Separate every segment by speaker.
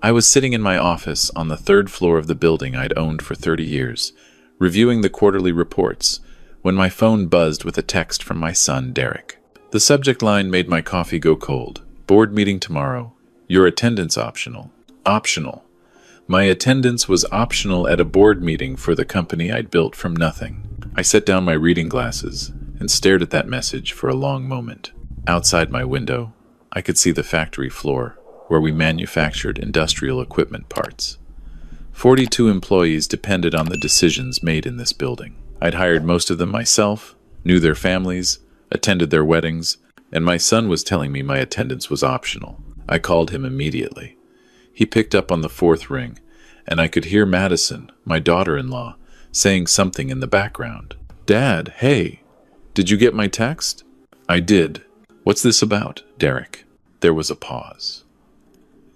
Speaker 1: I was sitting in my office on the third floor of the building I'd owned for 30 years, reviewing the quarterly reports, when my phone buzzed with a text from my son, Derek. The subject line made my coffee go cold. Board meeting tomorrow. Your attendance optional. Optional. My attendance was optional at a board meeting for the company I'd built from nothing. I set down my reading glasses and stared at that message for a long moment. Outside my window, I could see the factory floor where we manufactured industrial equipment parts. 42 employees depended on the decisions made in this building. I'd hired most of them myself, knew their families, attended their weddings, and my son was telling me my attendance was optional. I called him immediately. He picked up on the fourth ring, and I could hear Madison, my daughter-in-law, saying something in the background. "Dad, hey, did you get my text?" "I did. What's this about, Derek?" There was a pause.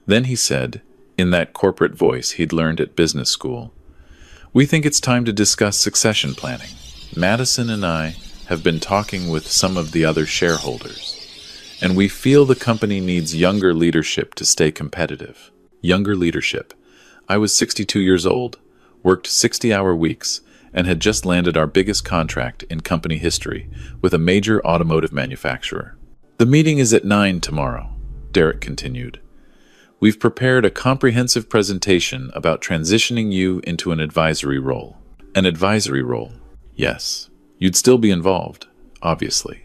Speaker 1: Then he said, in that corporate voice he'd learned at business school, "We think it's time to discuss succession planning. Madison and I have been talking with some of the other shareholders, and we feel the company needs younger leadership to stay competitive." Younger leadership. I was 62 years old, worked 60-hour weeks, and had just landed our biggest contract in company history with a major automotive manufacturer. "The meeting is at 9 tomorrow," Derek continued. "We've prepared a comprehensive presentation about transitioning you into an advisory role." An advisory role? Yes. You'd still be involved, obviously,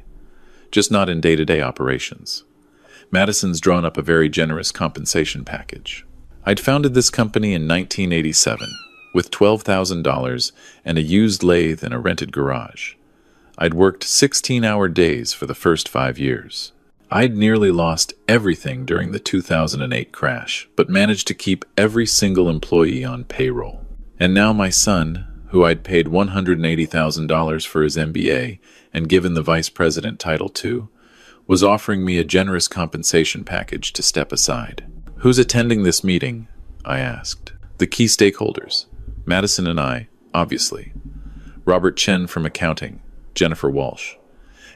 Speaker 1: just not in day-to-day operations. Madison's drawn up a very generous compensation package. I'd founded this company in 1987 with $12,000 and a used lathe in a rented garage. I'd worked 16-hour days for the first 5 years. I'd nearly lost everything during the 2008 crash, but managed to keep every single employee on payroll. And now my son, who I'd paid $180,000 for his MBA and given the vice president title to, was offering me a generous compensation package to step aside. "Who's attending this meeting?" I asked. "The key stakeholders. Madison and I, obviously. Robert Chen from accounting, Jennifer Walsh.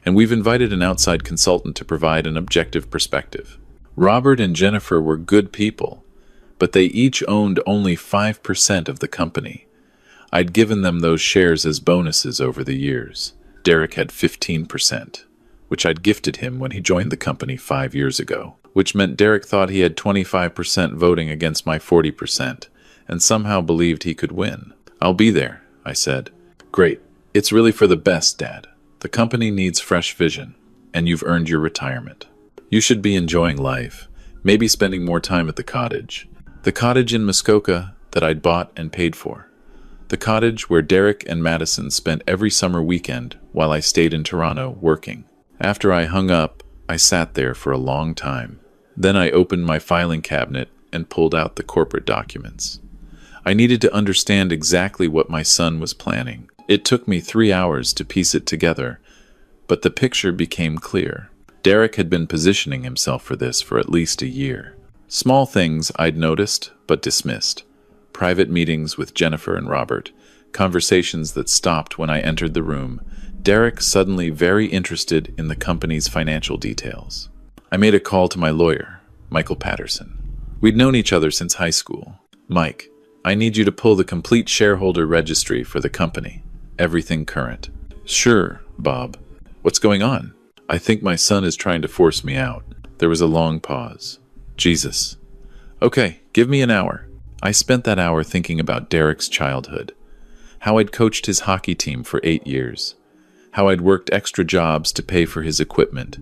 Speaker 1: And we've invited an outside consultant to provide an objective perspective." Robert and Jennifer were good people, but they each owned only 5% of the company. I'd given them those shares as bonuses over the years. Derek had 15%, which I'd gifted him when he joined the company 5 years ago, which meant Derek thought he had 25% voting against my 40%, and somehow believed he could win. "I'll be there," I said. "Great. It's really for the best, Dad. The company needs fresh vision, and you've earned your retirement. You should be enjoying life, maybe spending more time at the cottage." The cottage in Muskoka that I'd bought and paid for. The cottage where Derek and Madison spent every summer weekend while I stayed in Toronto working. After I hung up, I sat there for a long time. Then I opened my filing cabinet and pulled out the corporate documents. I needed to understand exactly what my son was planning. It took me 3 hours to piece it together, but the picture became clear. Derek had been positioning himself for this for at least a year. Small things I'd noticed but dismissed. Private meetings with Jennifer and Robert, conversations that stopped when I entered the room, Derek suddenly very interested in the company's financial details. I made a call to my lawyer, Michael Patterson. We'd known each other since high school. "Mike, I need you to pull the complete shareholder registry for the company. Everything current." "Sure, Bob. What's going on?" "I think my son is trying to force me out." There was a long pause. "Jesus. Okay, give me an hour." I spent that hour thinking about Derek's childhood, how I'd coached his hockey team for 8 years, how I'd worked extra jobs to pay for his equipment,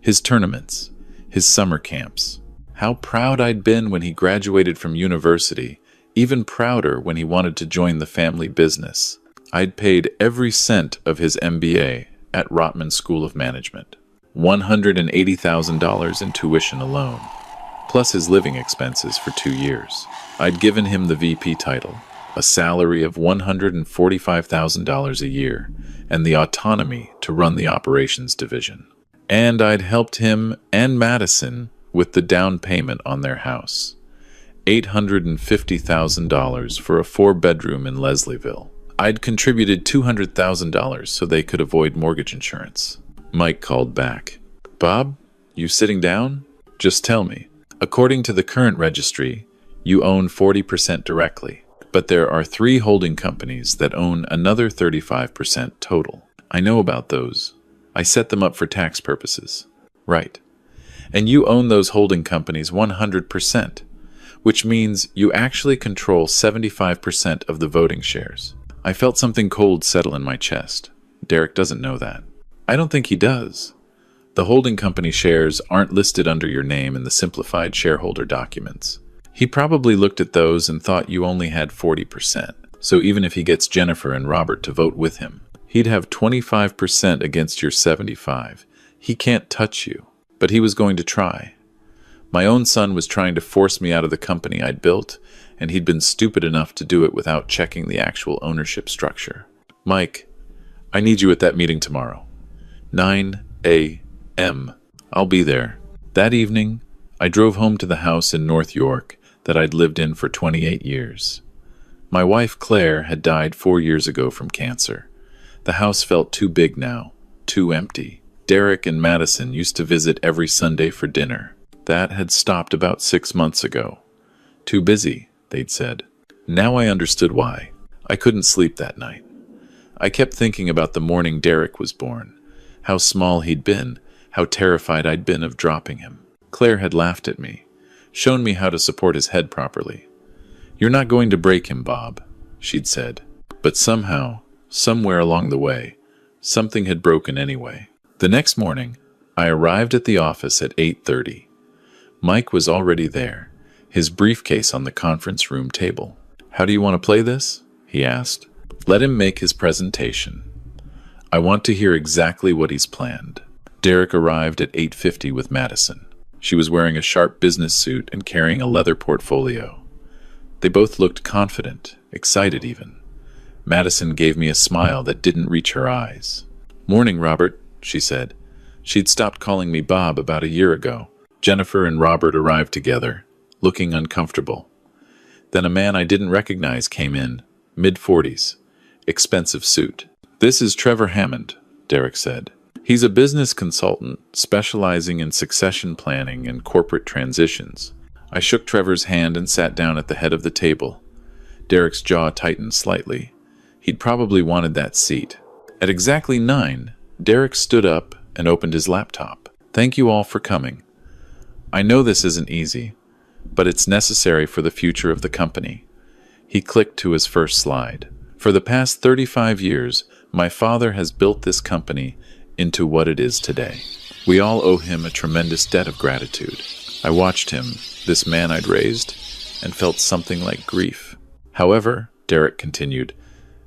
Speaker 1: his tournaments, his summer camps, how proud I'd been when he graduated from university, even prouder when he wanted to join the family business. I'd paid every cent of his MBA at Rotman School of Management, $180,000 in tuition alone, plus his living expenses for 2 years. I'd given him the VP title, a salary of $145,000 a year, and the autonomy to run the operations division. And I'd helped him and Madison with the down payment on their house, $850,000 for a 4-bedroom in Leslieville. I'd contributed $200,000 so they could avoid mortgage insurance. Mike called back. "Bob, you sitting down? Just tell me. According to the current registry, You own 40% directly, but there are 3 holding companies that own another 35% total. I know about those. I set them up for tax purposes. Right. And you own those holding companies 100%, which means you actually control 75% of the voting shares. I felt something cold settle in my chest. Derek doesn't know that. I don't think he does. The holding company shares aren't listed under your name in the simplified shareholder documents. He probably looked at those and thought you only had 40%. So even if he gets Jennifer and Robert to vote with him, he'd have 25% against your 75. He can't touch you, but he was going to try. My own son was trying to force me out of the company I'd built, and he'd been stupid enough to do it without checking the actual ownership structure. Mike, I need you at that meeting tomorrow. 9 a.m. I'll be there. That evening, I drove home to the house in North York that I'd lived in for 28 years. My wife, Claire, had died 4 years ago from cancer. The house felt too big now, too empty. Derek and Madison used to visit every Sunday for dinner. That had stopped about 6 months ago. Too busy, they'd said. Now I understood why. I couldn't sleep that night. I kept thinking about the morning Derek was born, how small he'd been, how terrified I'd been of dropping him. Claire had laughed at me, shown me how to support his head properly. "You're not going to break him, Bob," she'd said. But somehow, somewhere along the way, something had broken anyway. The next morning, I arrived at the office at 8:30. Mike was already there, his briefcase on the conference room table. "How do you want to play this?" he asked. "Let him make his presentation. I want to hear exactly what he's planned." Derek arrived at 8:50 with Madison. She was wearing a sharp business suit and carrying a leather portfolio. They both looked confident, excited even. Madison gave me a smile that didn't reach her eyes. "Morning, Robert," she said. She'd stopped calling me Bob about a year ago. Jennifer and Robert arrived together, looking uncomfortable. Then a man I didn't recognize came in, mid-40s, expensive suit. "This is Trevor Hammond," Derek said. "He's a business consultant specializing in succession planning and corporate transitions." I shook Trevor's hand and sat down at the head of the table. Derek's jaw tightened slightly. He'd probably wanted that seat. At exactly 9, Derek stood up and opened his laptop. "Thank you all for coming. I know this isn't easy, but it's necessary for the future of the company." He clicked to his first slide. "For the past 35 years, my father has built this company into what it is today. We all owe him a tremendous debt of gratitude." I watched him, this man I'd raised, and felt something like grief. "However," Derek continued,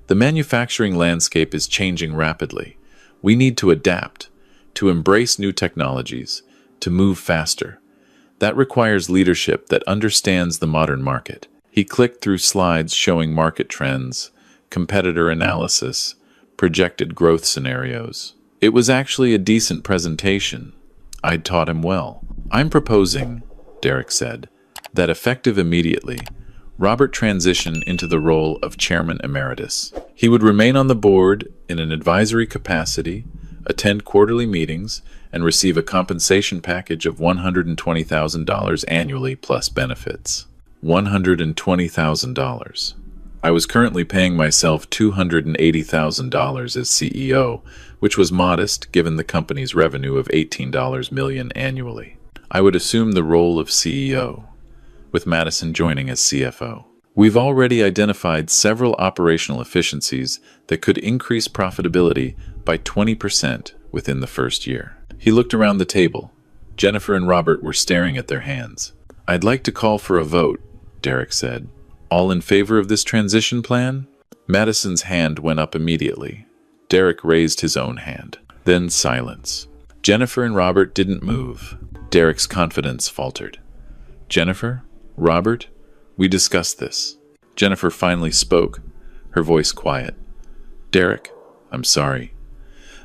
Speaker 1: "the manufacturing landscape is changing rapidly. We need to adapt, to embrace new technologies, to move faster. That requires leadership that understands the modern market." He clicked through slides showing market trends, competitor analysis, projected growth scenarios. It was actually a decent presentation. I'd taught him well. "I'm proposing," Derek said, "that effective immediately, Robert transition into the role of Chairman Emeritus. He would remain on the board in an advisory capacity, attend quarterly meetings, and receive a compensation package of $120,000 annually plus benefits." $120,000. I was currently paying myself $280,000 as CEO, which was modest given the company's revenue of $18 million annually. I would assume the role of CEO, with Madison joining as CFO. "We've already identified several operational efficiencies that could increase profitability by 20% within the first year." He looked around the table. Jennifer and Robert were staring at their hands. "I'd like to call for a vote," Derek said. "All in favor of this transition plan?" Madison's hand went up immediately. Derek raised his own hand. Then silence. Jennifer and Robert didn't move. Derek's confidence faltered. "Jennifer? Robert? We discussed this." Jennifer finally spoke, her voice quiet. "Derek, I'm sorry.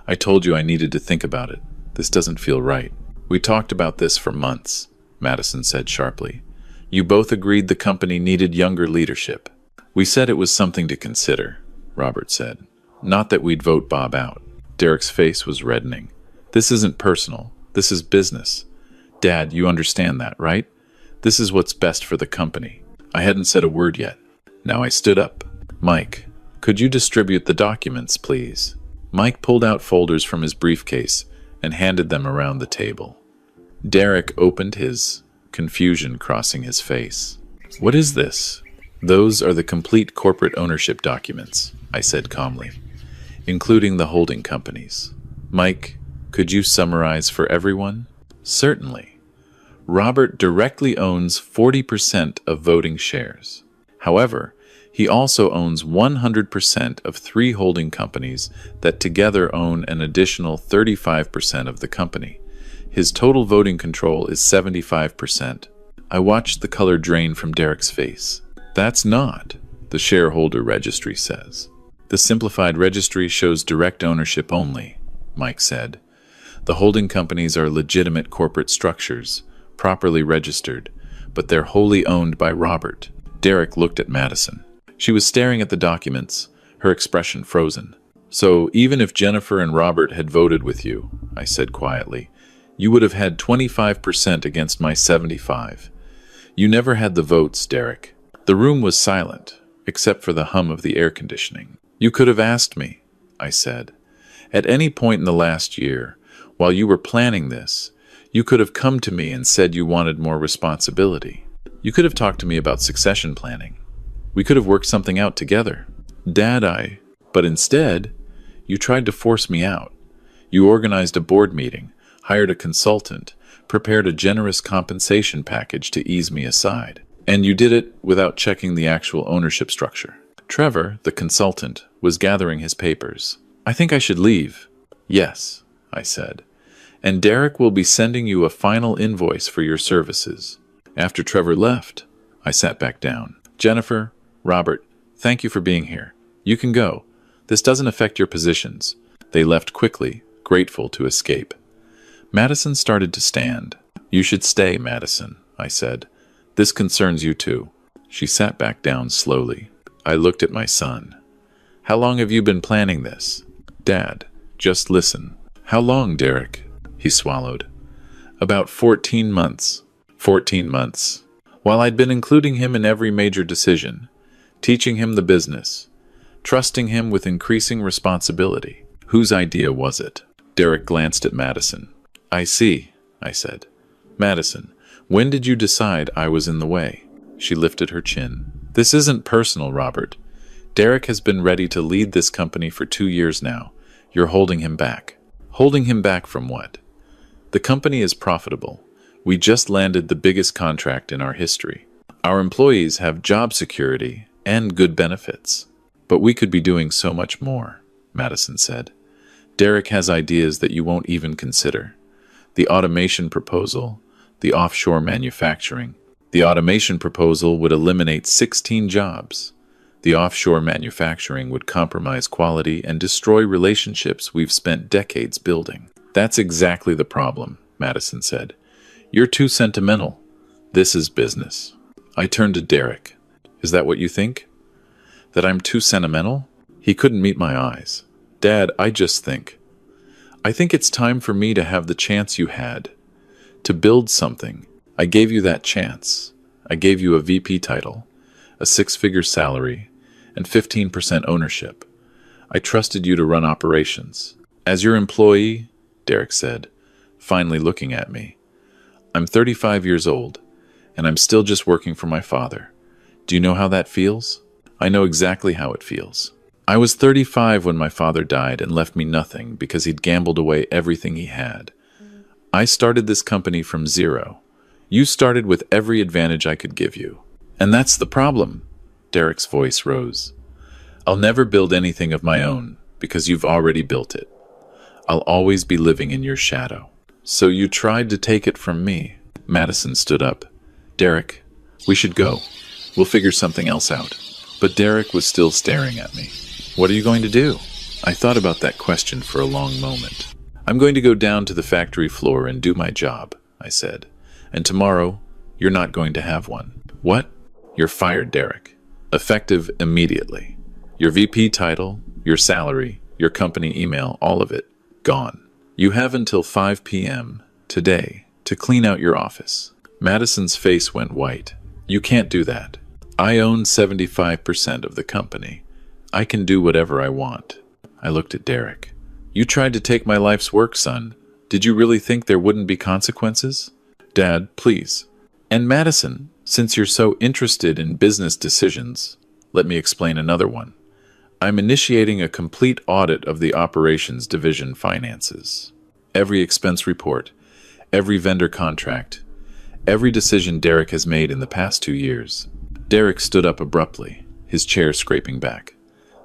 Speaker 1: I told you I needed to think about it. This doesn't feel right." "We talked about this for months," Madison said sharply. "You both agreed the company needed younger leadership." "We said it was something to consider," Robert said. "Not that we'd vote Bob out." Derek's face was reddening. "This isn't personal. This is business. Dad, you understand that, right? This is what's best for the company." I hadn't said a word yet. Now I stood up. Mike, could you distribute the documents, please? Mike pulled out folders from his briefcase and handed them around the table. Derek opened his, confusion crossing his face. What is this? Those are the complete corporate ownership documents, I said calmly, including the holding companies. Mike, could you summarize for everyone? Certainly. Robert directly owns 40% of voting shares. However, he also owns 100% of 3 holding companies that together own an additional 35% of the company. His total voting control is 75%. I watched the color drain from Derek's face. That's not, the shareholder registry says. The simplified registry shows direct ownership only, Mike said. The holding companies are legitimate corporate structures, properly registered, but they're wholly owned by Robert. Derek looked at Madison. She was staring at the documents, her expression frozen. So even if Jennifer and Robert had voted with you, I said quietly, you would have had 25% against my 75%. You never had the votes, Derek. The room was silent, except for the hum of the air conditioning. You could have asked me, I said. At any point in the last year, while you were planning this, you could have come to me and said you wanted more responsibility. You could have talked to me about succession planning. We could have worked something out together. Dad, but instead, you tried to force me out. You organized a board meeting, hired a consultant, prepared a generous compensation package to ease me aside. And you did it without checking the actual ownership structure. Trevor, the consultant, was gathering his papers. I think I should leave. Yes, I said. And Derek will be sending you a final invoice for your services. After Trevor left, I sat back down. Jennifer, Robert, thank you for being here. You can go. This doesn't affect your positions. They left quickly, grateful to escape. Madison started to stand. You should stay, Madison, I said. This concerns you too. She sat back down slowly. I looked at my son. How long have you been planning this? Dad, just listen. How long, Derek? He swallowed. About 14 months. 14 months. While I'd been including him in every major decision, teaching him the business, trusting him with increasing responsibility. Whose idea was it? Derek glanced at Madison. I see, I said. Madison, when did you decide I was in the way? She lifted her chin. This isn't personal, Robert. Derek has been ready to lead this company for 2 years now. You're holding him back. Holding him back from what? The company is profitable. We just landed the biggest contract in our history. Our employees have job security and good benefits. But we could be doing so much more, Madison said. Derek has ideas that you won't even consider. The automation proposal, the offshore manufacturing. The automation proposal would eliminate 16 jobs. The offshore manufacturing would compromise quality and destroy relationships we've spent decades building. That's exactly the problem, Madison said. You're too sentimental. This is business. I turned to Derek. Is that what you think? That I'm too sentimental? He couldn't meet my eyes. Dad, I think it's time for me to have the chance you had. To build something. I gave you that chance. I gave you a VP title, a 6-figure salary, and 15% ownership. I trusted you to run operations. As your employee, Derek said, finally looking at me. I'm 35 years old, and I'm still just working for my father. Do you know how that feels? I know exactly how it feels. I was 35 when my father died and left me nothing because he'd gambled away everything he had. I started this company from zero. You started with every advantage I could give you. And that's the problem. Derek's voice rose. I'll never build anything of my own because you've already built it. I'll always be living in your shadow. So you tried to take it from me. Madison stood up. Derek, we should go. We'll figure something else out. But Derek was still staring at me. What are you going to do? I thought about that question for a long moment. I'm going to go down to the factory floor and do my job, I said. And tomorrow, you're not going to have one. What? You're fired, Derek. Effective immediately. Your VP title, your salary, your company email, all of it, gone. You have until 5 p.m. today to clean out your office. Madison's face went white. You can't do that. I own 75% of the company. I can do whatever I want. I looked at Derek. You tried to take my life's work, son. Did you really think there wouldn't be consequences? Dad, please. And Madison, since you're so interested in business decisions, let me explain another one. I'm initiating a complete audit of the operations division finances. Every expense report, every vendor contract, every decision Derek has made in the past 2 years. Derek stood up abruptly, his chair scraping back.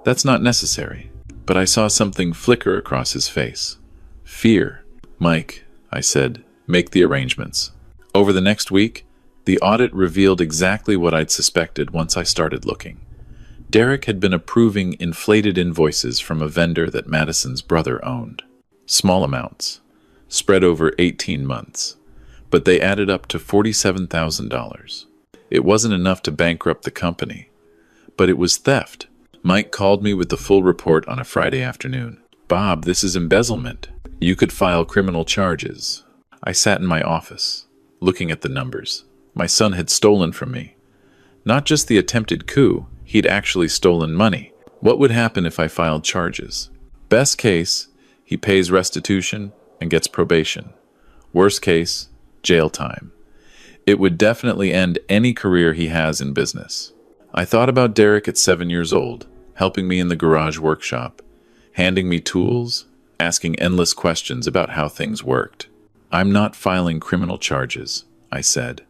Speaker 1: That's not necessary. But I saw something flicker across his face. Fear. Mike, I said, make the arrangements. Over the next week, the audit revealed exactly what I'd suspected once I started looking. Derek had been approving inflated invoices from a vendor that Madison's brother owned. Small amounts, spread over 18 months, but they added up to $47,000. It wasn't enough to bankrupt the company, but it was theft. Mike called me with the full report on a Friday afternoon. Bob, this is embezzlement. You could file criminal charges. I sat in my office, looking at the numbers. My son had stolen from me. Not just the attempted coup, he'd actually stolen money. What would happen if I filed charges? Best case, he pays restitution and gets probation. Worst case, jail time. It would definitely end any career he has in business. I thought about Derek at 7 years old, helping me in the garage workshop, handing me tools, asking endless questions about how things worked. I'm not filing criminal charges, I said,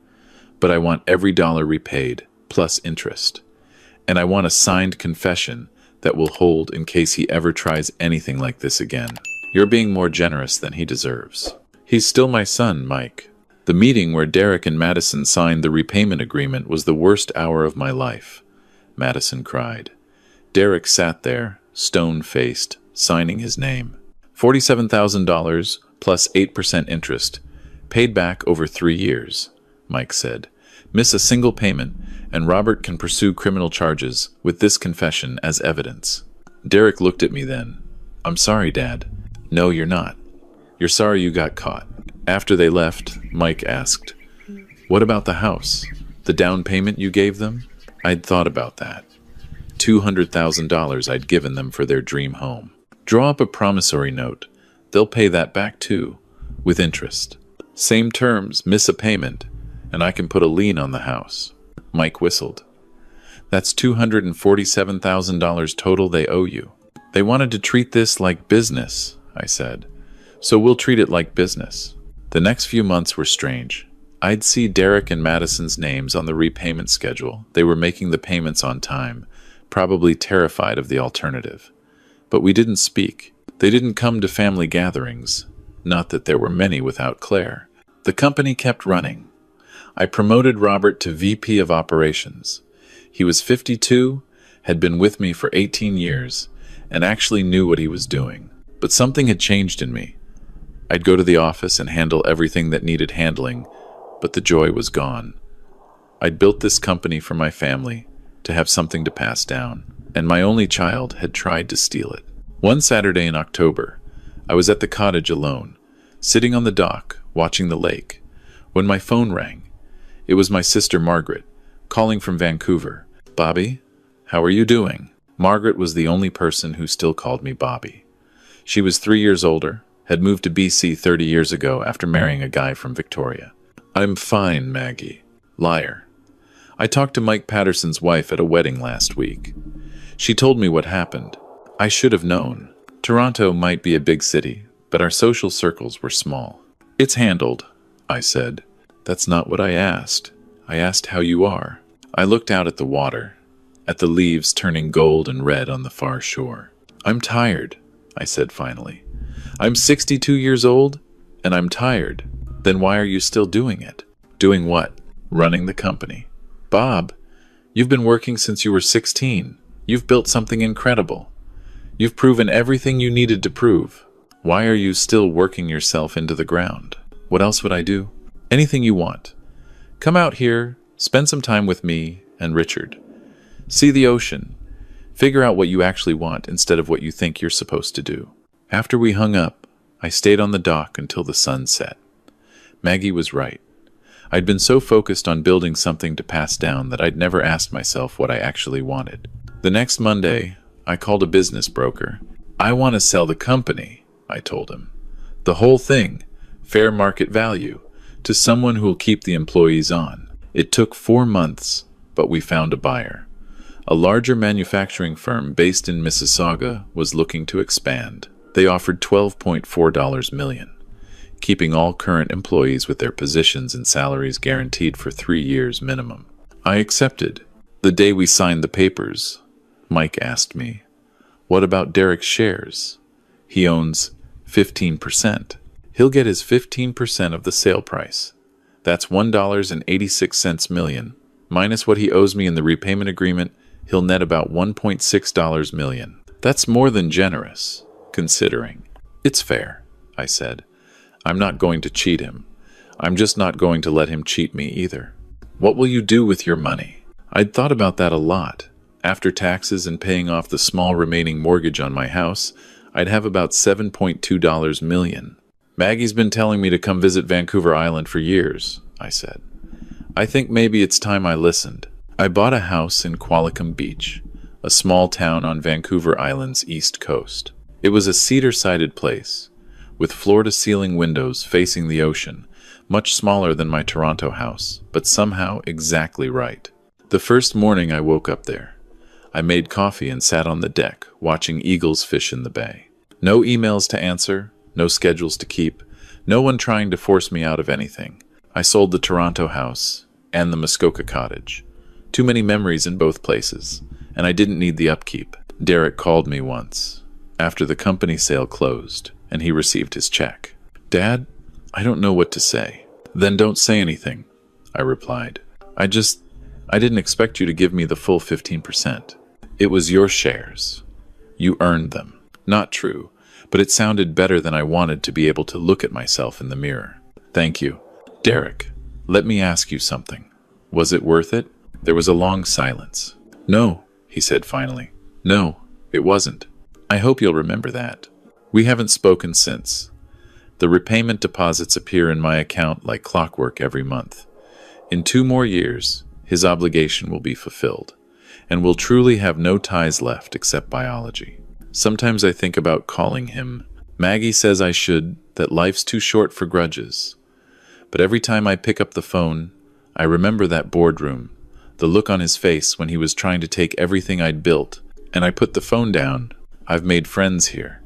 Speaker 1: but I want every dollar repaid, plus interest. And I want a signed confession that will hold in case he ever tries anything like this again. You're being more generous than he deserves. He's still my son, Mike. The meeting where Derek and Madison signed the repayment agreement was the worst hour of my life, Madison cried. Derek sat there, stone-faced, signing his name. $47,000 plus 8% interest, paid back over 3 years, Mike said. Miss a single payment, and Robert can pursue criminal charges with this confession as evidence. Derek looked at me then. I'm sorry, Dad. No, you're not. You're sorry you got caught. After they left, Mike asked, what about the house? The down payment you gave them? I'd thought about that. $200,000 I'd given them for their dream home. Draw up a promissory note. They'll pay that back too, with interest. Same terms, miss a payment, and I can put a lien on the house. Mike whistled. That's $247,000 total they owe you. They wanted to treat this like business, I said. So we'll treat it like business. The next few months were strange. I'd see Derek and Madison's names on the repayment schedule. They were making the payments on time, probably terrified of the alternative. But we didn't speak. They didn't come to family gatherings. Not that there were many without Claire. The company kept running. I promoted Robert to VP of Operations. He was 52, had been with me for 18 years, and actually knew what he was doing. But something had changed in me. I'd go to the office and handle everything that needed handling, but the joy was gone. I'd built this company for my family, to have something to pass down, and my only child had tried to steal it. One Saturday in October, I was at the cottage alone, sitting on the dock, watching the lake, when my phone rang. It was my sister Margaret, calling from Vancouver. Bobby, how are you doing? Margaret was the only person who still called me Bobby. She was 3 years older, had moved to BC 30 years ago after marrying a guy from Victoria. I'm fine, Maggie. Liar. I talked to Mike Patterson's wife at a wedding last week. She told me what happened. I should have known. Toronto might be a big city, but our social circles were small. It's handled, I said. That's not what I asked. I asked how you are. I looked out at the water, at the leaves turning gold and red on the far shore. I'm tired, I said finally. I'm 62 years old, and I'm tired. Then why are you still doing it? Doing what? Running the company. Bob, you've been working since you were 16. You've built something incredible. You've proven everything you needed to prove. Why are you still working yourself into the ground? What else would I do? Anything you want. Come out here, spend some time with me and Richard. See the ocean. Figure out what you actually want instead of what you think you're supposed to do. After we hung up, I stayed on the dock until the sun set. Maggie was right. I'd been so focused on building something to pass down that I'd never asked myself what I actually wanted. The next Monday, I called a business broker. "I want to sell the company," I told him. "The whole thing, fair market value, to someone who will keep the employees on." It took 4 months, but we found a buyer. A larger manufacturing firm based in Mississauga was looking to expand. They offered $12.4 million, keeping all current employees with their positions and salaries guaranteed for 3 years minimum. I accepted. The day we signed the papers, Mike asked me, "What about Derek's shares? He owns 15%. He'll get his 15% of the sale price. That's $1.86 million. Minus what he owes me in the repayment agreement, he'll net about $1.6 million. That's more than generous, considering." "It's fair," I said. "I'm not going to cheat him. I'm just not going to let him cheat me either." "What will you do with your money?" I'd thought about that a lot. After taxes and paying off the small remaining mortgage on my house, I'd have about $7.2 million. "Maggie's been telling me to come visit Vancouver Island for years," I said. "I think maybe it's time I listened." I bought a house in Qualicum Beach, a small town on Vancouver Island's east coast. It was a cedar-sided place, with floor-to-ceiling windows facing the ocean, much smaller than my Toronto house, but somehow exactly right. The first morning I woke up there, I made coffee and sat on the deck, watching eagles fish in the bay. No emails to answer, no schedules to keep, no one trying to force me out of anything. I sold the Toronto house and the Muskoka cottage. Too many memories in both places, and I didn't need the upkeep. Derek called me once, after the company sale closed, and he received his check. "Dad, I don't know what to say." "Then don't say anything," I replied. I didn't expect you to give me the full 15%. It was your shares. You earned them." Not true, but it sounded better than I wanted to be able to look at myself in the mirror. "Thank you." "Derek, let me ask you something. Was it worth it?" There was a long silence. "No," he said finally. "No, it wasn't. I hope you'll remember that. We haven't spoken since. The repayment deposits appear in my account like clockwork every month. In 2 more years, his obligation will be fulfilled, and we'll truly have no ties left except biology. Sometimes I think about calling him. Maggie says I should, that life's too short for grudges. But every time I pick up the phone, I remember that boardroom, the look on his face when he was trying to take everything I'd built, and I put the phone down. I've made friends here.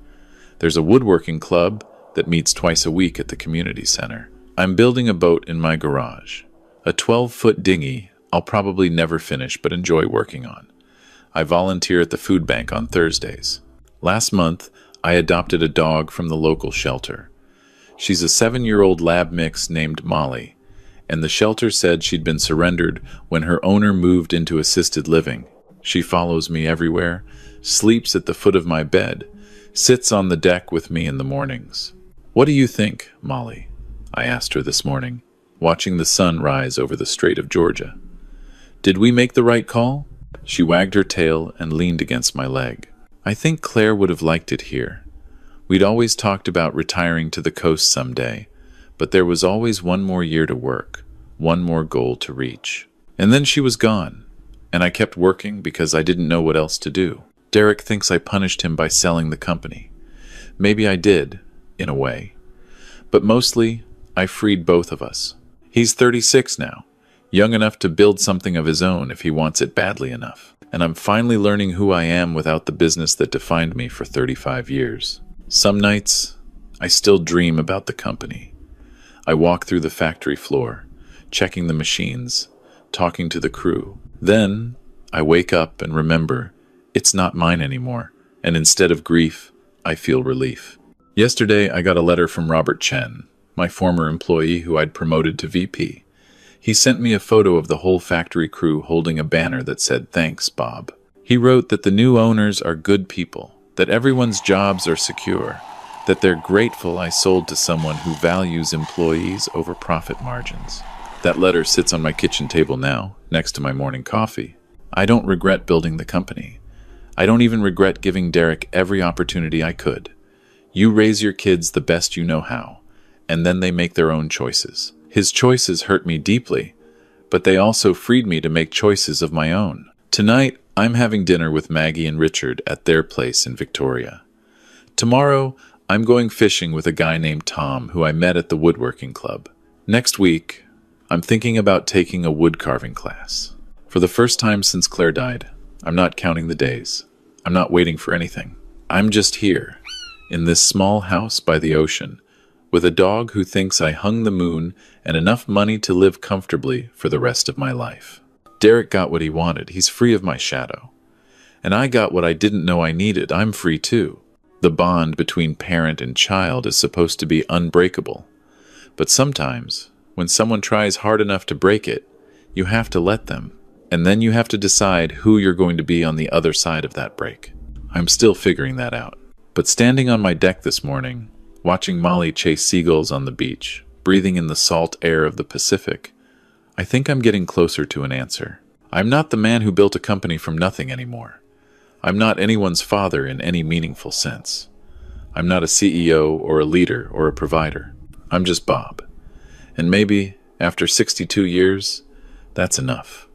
Speaker 1: There's a woodworking club that meets twice a week at the community center. I'm building a boat in my garage, a 12-foot dinghy I'll probably never finish but enjoy working on. I volunteer at the food bank on Thursdays. Last month, I adopted a dog from the local shelter. She's a 7-year-old lab mix named Molly, and the shelter said she'd been surrendered when her owner moved into assisted living. She follows me everywhere, sleeps at the foot of my bed, sits on the deck with me in the mornings. "What do you think, Molly?" I asked her this morning, watching the sun rise over the Strait of Georgia. "Did we make the right call?" She wagged her tail and leaned against my leg. "I think Claire would have liked it here. We'd always talked about retiring to the coast someday, but there was always 1 more year to work, 1 more goal to reach. And then she was gone, and I kept working because I didn't know what else to do. Derek thinks I punished him by selling the company. Maybe I did, in a way. But mostly, I freed both of us. He's 36 now, young enough to build something of his own if he wants it badly enough. And I'm finally learning who I am without the business that defined me for 35 years. Some nights, I still dream about the company. I walk through the factory floor, checking the machines, talking to the crew. Then, I wake up and remember it's not mine anymore, and instead of grief, I feel relief. Yesterday, I got a letter from Robert Chen, my former employee who I'd promoted to VP. He sent me a photo of the whole factory crew holding a banner that said, "Thanks, Bob." He wrote that the new owners are good people, that everyone's jobs are secure, that they're grateful I sold to someone who values employees over profit margins. That letter sits on my kitchen table now, next to my morning coffee. I don't regret building the company. I don't even regret giving Derek every opportunity I could. You raise your kids the best you know how, and then they make their own choices. His choices hurt me deeply, but they also freed me to make choices of my own. Tonight, I'm having dinner with Maggie and Richard at their place in Victoria. Tomorrow, I'm going fishing with a guy named Tom who I met at the woodworking club. Next week, I'm thinking about taking a wood carving class. For the first time since Claire died, I'm not counting the days. I'm not waiting for anything. I'm just here, in this small house by the ocean, with a dog who thinks I hung the moon and enough money to live comfortably for the rest of my life. Derek got what he wanted. He's free of my shadow. And I got what I didn't know I needed. I'm free too. The bond between parent and child is supposed to be unbreakable. But sometimes, when someone tries hard enough to break it, you have to let them. And then you have to decide who you're going to be on the other side of that break. I'm still figuring that out. But standing on my deck this morning, watching Molly chase seagulls on the beach, breathing in the salt air of the Pacific, I think I'm getting closer to an answer. I'm not the man who built a company from nothing anymore. I'm not anyone's father in any meaningful sense. I'm not a CEO or a leader or a provider. I'm just Bob. And maybe, after 62 years, that's enough.